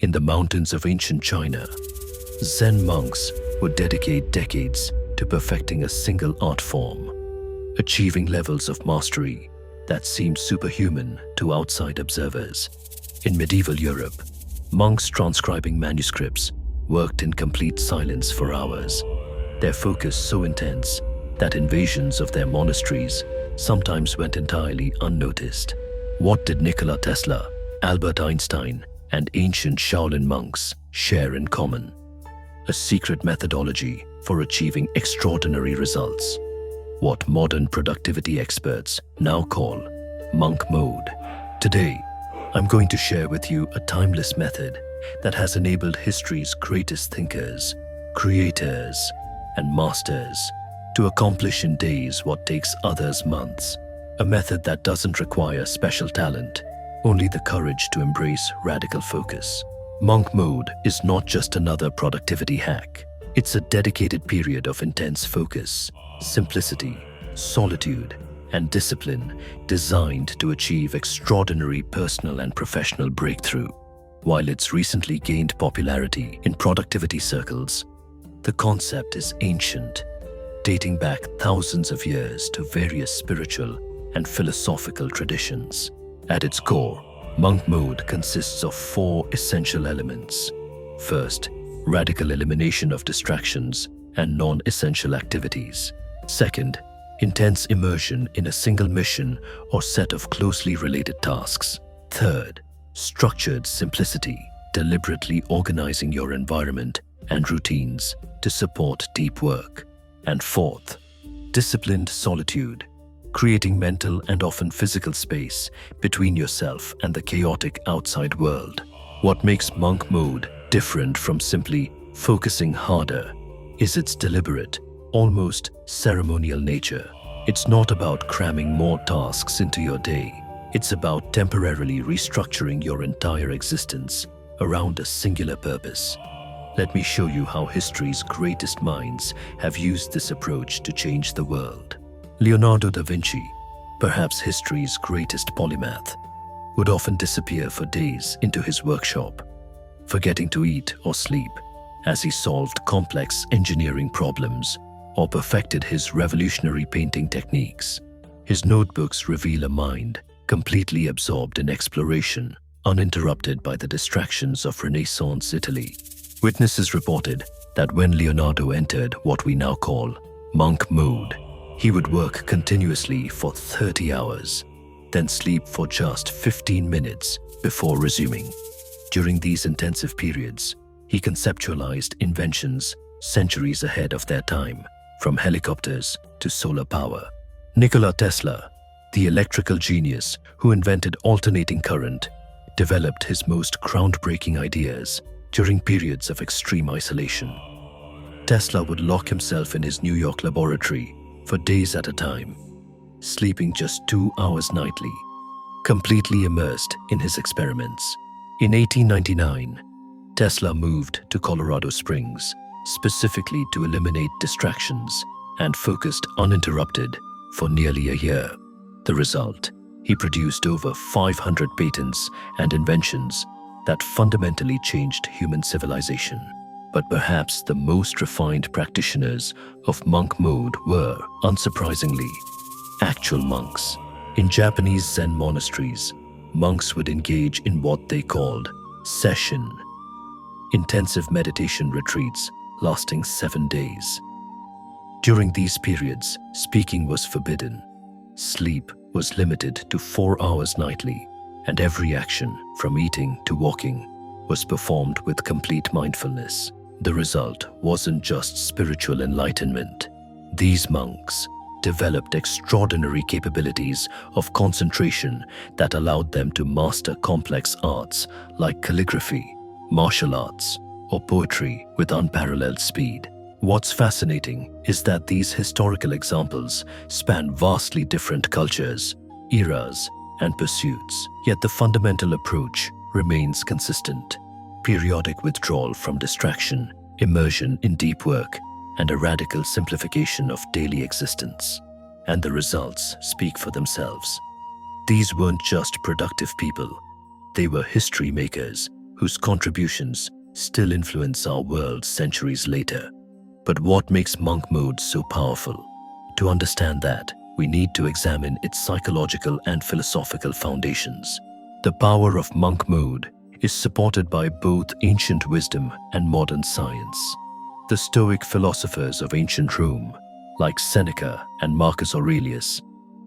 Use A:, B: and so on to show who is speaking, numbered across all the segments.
A: In the mountains of ancient China, Zen monks would dedicate decades to perfecting a single art form, achieving levels of mastery that seemed superhuman to outside observers. In medieval Europe, monks transcribing manuscripts worked in complete silence for hours, their focus so intense that invasions of their monasteries sometimes went entirely unnoticed. What did Nikola Tesla, Albert Einstein, and ancient Shaolin monks share in common? A secret methodology for achieving extraordinary results, what modern productivity experts now call monk mode. Today, I'm going to share with you a timeless method that has enabled history's greatest thinkers, creators, and masters to accomplish in days what takes others months. A method that doesn't require special talent, only the courage to embrace radical focus. Monk mode is not just another productivity hack. It's a dedicated period of intense focus, simplicity, solitude, and discipline designed to achieve extraordinary personal and professional breakthrough. While it's recently gained popularity in productivity circles, the concept is ancient, dating back thousands of years to various spiritual and philosophical traditions. At its core, monk mode consists of 4 essential elements. First, radical elimination of distractions and non-essential activities. Second, intense immersion in a single mission or set of closely related tasks. Third, structured simplicity, deliberately organizing your environment and routines to support deep work. And fourth, disciplined solitude, creating mental and often physical space between yourself and the chaotic outside world. What makes monk mode different from simply focusing harder is its deliberate, almost ceremonial nature. It's not about cramming more tasks into your day. It's about temporarily restructuring your entire existence around a singular purpose. Let me show you how history's greatest minds have used this approach to change the world. Leonardo da Vinci, perhaps history's greatest polymath, would often disappear for days into his workshop, forgetting to eat or sleep as he solved complex engineering problems or perfected his revolutionary painting techniques. His notebooks reveal a mind completely absorbed in exploration, uninterrupted by the distractions of Renaissance Italy. Witnesses reported that when Leonardo entered what we now call monk mode, he would work continuously for 30 hours, then sleep for just 15 minutes before resuming. During these intensive periods, he conceptualized inventions centuries ahead of their time, from helicopters to solar power. Nikola Tesla, the electrical genius who invented alternating current, developed his most groundbreaking ideas during periods of extreme isolation. Tesla would lock himself in his New York laboratory for days at a time, sleeping just 2 hours nightly, completely immersed in his experiments. In 1899, Tesla moved to Colorado Springs, specifically to eliminate distractions, and focused uninterrupted for nearly a year. The result, he produced over 500 patents and inventions that fundamentally changed human civilization. But perhaps the most refined practitioners of monk mode were, unsurprisingly, actual monks. In Japanese Zen monasteries, monks would engage in what they called session, intensive meditation retreats lasting 7 days. During these periods, speaking was forbidden, sleep was limited to 4 hours nightly, and every action, from eating to walking, was performed with complete mindfulness. The result wasn't just spiritual enlightenment. These monks developed extraordinary capabilities of concentration that allowed them to master complex arts like calligraphy, martial arts, or poetry with unparalleled speed. What's fascinating is that these historical examples span vastly different cultures, eras, and pursuits, yet the fundamental approach remains consistent. Periodic withdrawal from distraction, immersion in deep work, and a radical simplification of daily existence. And the results speak for themselves. These weren't just productive people. They were history makers whose contributions still influence our world centuries later. But what makes monk mode so powerful? To understand that, we need to examine its psychological and philosophical foundations. The power of monk mode is supported by both ancient wisdom and modern science. The Stoic philosophers of ancient Rome, like Seneca and Marcus Aurelius,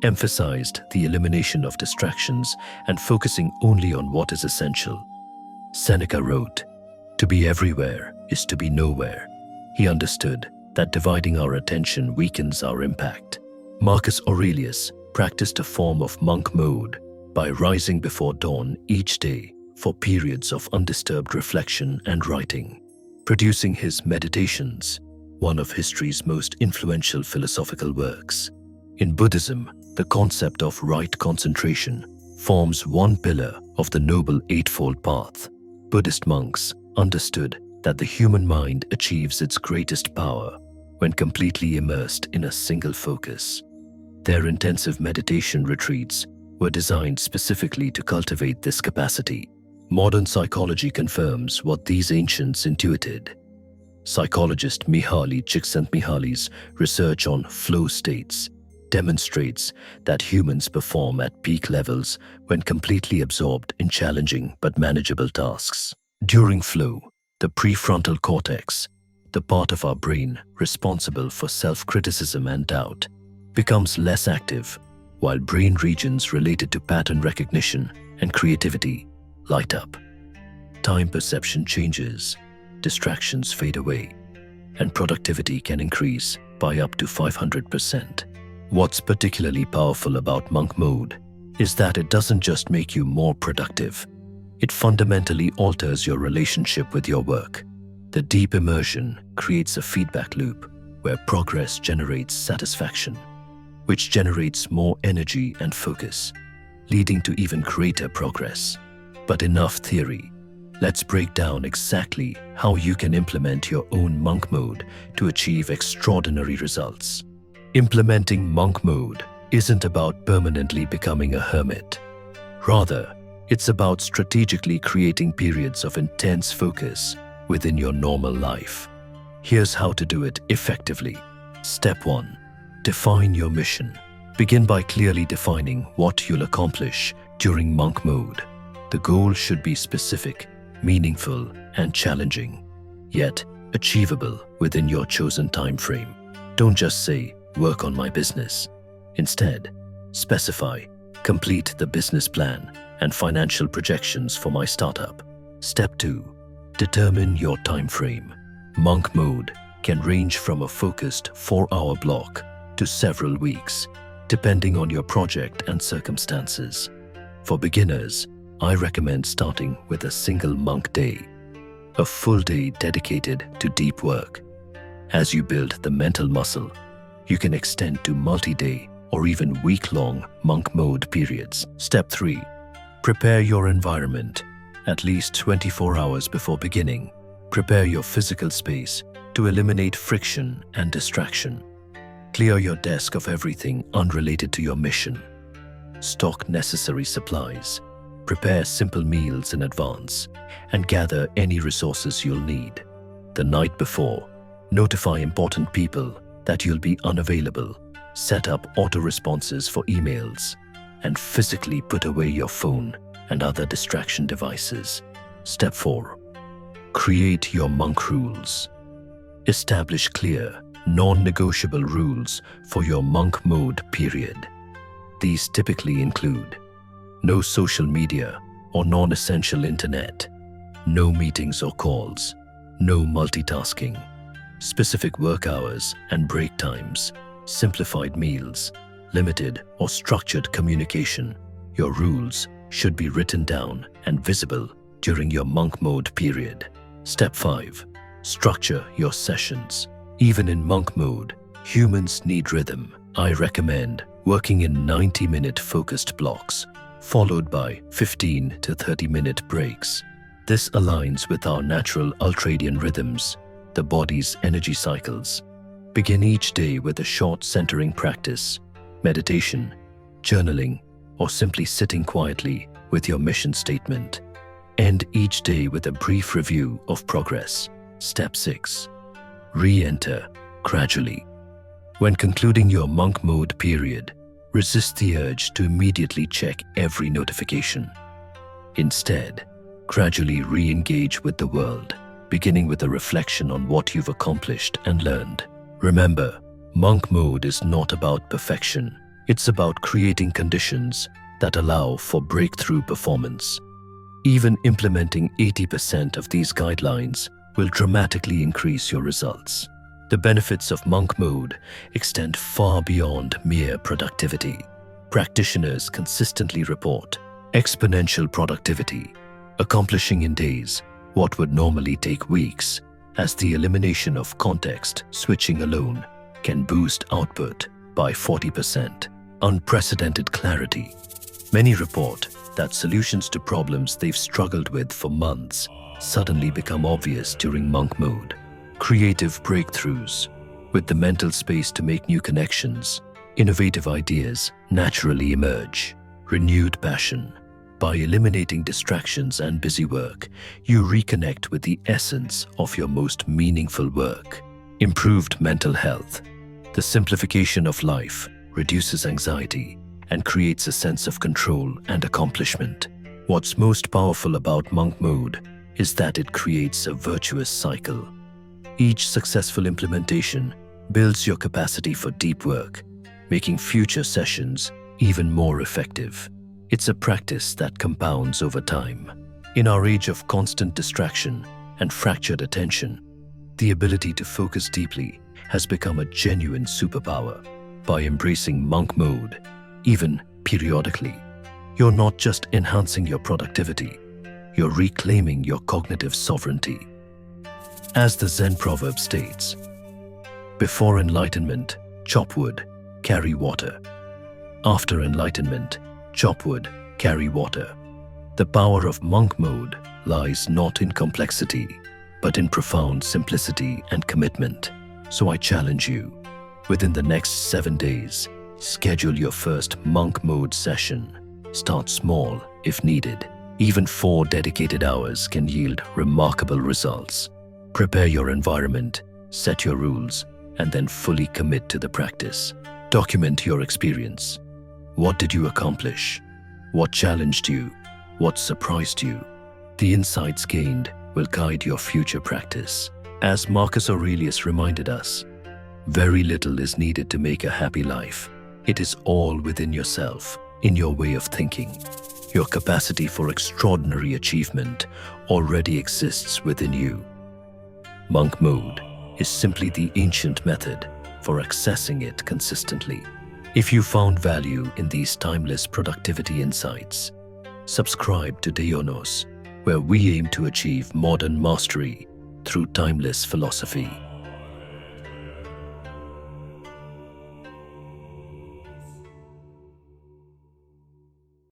A: emphasized the elimination of distractions and focusing only on what is essential. Seneca wrote, "To be everywhere is to be nowhere." He understood that dividing our attention weakens our impact. Marcus Aurelius practiced a form of monk mode by rising before dawn each day for periods of undisturbed reflection and writing, producing his Meditations, one of history's most influential philosophical works. In Buddhism, the concept of right concentration forms one pillar of the Noble Eightfold Path. Buddhist monks understood that the human mind achieves its greatest power when completely immersed in a single focus. Their intensive meditation retreats were designed specifically to cultivate this capacity. Modern psychology confirms what these ancients intuited. Psychologist Mihaly Csikszentmihalyi's research on flow states demonstrates that humans perform at peak levels when completely absorbed in challenging but manageable tasks. During flow, the prefrontal cortex, the part of our brain responsible for self-criticism and doubt, becomes less active, while brain regions related to pattern recognition and creativity light up. Time perception changes, distractions fade away, and productivity can increase by up to 500%. What's particularly powerful about monk mode is that it doesn't just make you more productive, it fundamentally alters your relationship with your work. The deep immersion creates a feedback loop where progress generates satisfaction, which generates more energy and focus, leading to even greater progress. But enough theory. Let's break down exactly how you can implement your own monk mode to achieve extraordinary results. Implementing monk mode isn't about permanently becoming a hermit. Rather, it's about strategically creating periods of intense focus within your normal life. Here's how to do it effectively. Step 1. Define your mission. Begin by clearly defining what you'll accomplish during monk mode. The goal should be specific, meaningful, and challenging, yet achievable within your chosen time frame. Don't just say, "Work on my business." Instead, specify, "Complete the business plan and financial projections for my startup." Step 2. Determine your time frame. Monk mode can range from a focused 4-hour block to several weeks, depending on your project and circumstances. For beginners, I recommend starting with a single monk day, a full day dedicated to deep work. As you build the mental muscle, you can extend to multi-day or even week-long monk mode periods. Step 3. Prepare your environment. At least 24 hours before beginning, prepare your physical space to eliminate friction and distraction. Clear your desk of everything unrelated to your mission. Stock necessary supplies. Prepare simple meals in advance and gather any resources you'll need. The night before, notify important people that you'll be unavailable. Set up auto-responses for emails and physically put away your phone and other distraction devices. Step 4. Create your monk rules. Establish clear, non-negotiable rules for your monk mode period. These typically include no social media or non-essential internet, no meetings or calls, no multitasking, specific work hours and break times, simplified meals, limited or structured communication. Your rules should be written down and visible during your monk mode period. Step 5. Structure your sessions. Even in monk mode, humans need rhythm. I recommend working in 90-minute focused blocks, followed by 15 to 30-minute breaks. This aligns with our natural ultradian rhythms, the body's energy cycles. Begin each day with a short centering practice, meditation, journaling, or simply sitting quietly with your mission statement. End each day with a brief review of progress. Step 6. Re-enter gradually. When concluding your monk mode period, resist the urge to immediately check every notification. Instead, gradually re-engage with the world, beginning with a reflection on what you've accomplished and learned. Remember, monk mode is not about perfection. It's about creating conditions that allow for breakthrough performance. Even implementing 80% of these guidelines will dramatically increase your results. The benefits of monk mode extend far beyond mere productivity. Practitioners consistently report exponential productivity, accomplishing in days what would normally take weeks, as the elimination of context switching alone can boost output by 40%. Unprecedented clarity. Many report that solutions to problems they've struggled with for months suddenly become obvious during monk mode. Creative breakthroughs. With the mental space to make new connections, innovative ideas naturally emerge. Renewed passion. By eliminating distractions and busy work, you reconnect with the essence of your most meaningful work. Improved mental health. The simplification of life reduces anxiety and creates a sense of control and accomplishment. What's most powerful about monk mode is that it creates a virtuous cycle. Each successful implementation builds your capacity for deep work, making future sessions even more effective. It's a practice that compounds over time. In our age of constant distraction and fractured attention, the ability to focus deeply has become a genuine superpower. By embracing monk mode, even periodically, you're not just enhancing your productivity, you're reclaiming your cognitive sovereignty. As the Zen proverb states, before enlightenment, chop wood, carry water. After enlightenment, chop wood, carry water. The power of monk mode lies not in complexity, but in profound simplicity and commitment. So I challenge you, within the next 7 days, schedule your first monk mode session. Start small if needed. Even 4 dedicated hours can yield remarkable results. Prepare your environment, set your rules, and then fully commit to the practice. Document your experience. What did you accomplish? What challenged you? What surprised you? The insights gained will guide your future practice. As Marcus Aurelius reminded us, very little is needed to make a happy life. It is all within yourself, in your way of thinking. Your capacity for extraordinary achievement already exists within you. Monk mode is simply the ancient method for accessing it consistently. If you found value in these timeless productivity insights, subscribe to Deionos, where we aim to achieve modern mastery through timeless philosophy.